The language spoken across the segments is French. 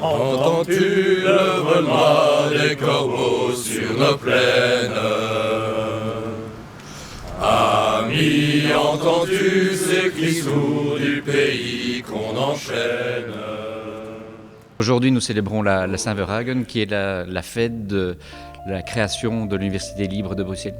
Entends-tu le roulement des corbeaux sur nos plaines? Ami, entends-tu ces cris sourds du pays qu'on enchaîne? Aujourd'hui, nous célébrons la Saint-Verhaegen, qui est la fête de la création de l'Université libre de Bruxelles.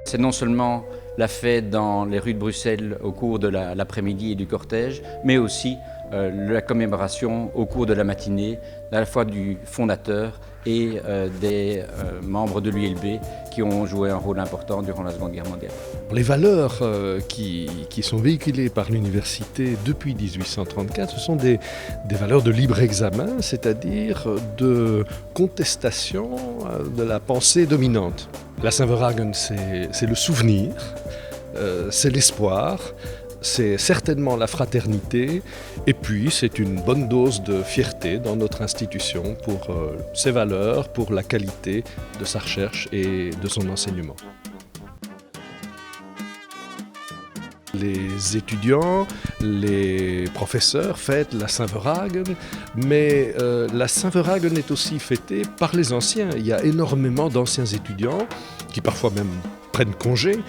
C'est non seulement la fête dans les rues de Bruxelles au cours de l'après-midi et du cortège, mais aussi la commémoration au cours de la matinée, à la fois du fondateur et des membres de l'ULB qui ont joué un rôle important durant la Seconde Guerre mondiale. Les valeurs qui sont véhiculées par l'université depuis 1834, ce sont des valeurs de libre examen, c'est-à-dire de contestation de la pensée dominante. La Saint-Verhaegen, c'est le souvenir, c'est l'espoir, c'est certainement la fraternité, et puis c'est une bonne dose de fierté dans notre institution pour ses valeurs, pour la qualité de sa recherche et de son enseignement. Les étudiants, les professeurs fêtent la Saint-Verhaegen, mais la Saint-Verhaegen est aussi fêtée par les anciens. Il y a énormément d'anciens étudiants qui parfois même prennent congé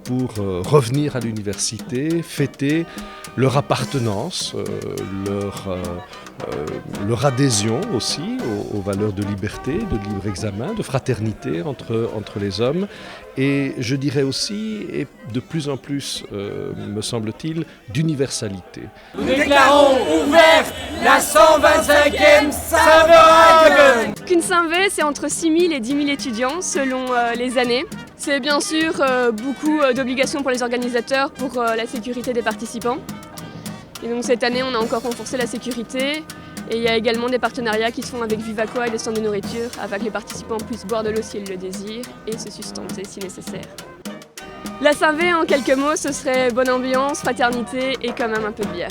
pour revenir à l'université, fêter leur appartenance, leur adhésion aussi aux valeurs de liberté, de libre examen, de fraternité entre les hommes. Et je dirais aussi, et de plus en plus, me semble-t-il, d'universalité. Nous déclarons ouverte la 125e Saint-Verhaegen. Qu'une Saint-V, c'est entre 6 000 et 10 000 étudiants selon les années. C'est bien sûr beaucoup d'obligations pour les organisateurs pour la sécurité des participants. Et donc cette année, on a encore renforcé la sécurité. Et il y a également des partenariats qui se font avec Vivacoa et des centres de nourriture afin que les participants puissent boire de l'eau si ils le désirent et se sustenter si nécessaire. La Saint-V, en quelques mots, ce serait bonne ambiance, fraternité et quand même un peu de bière.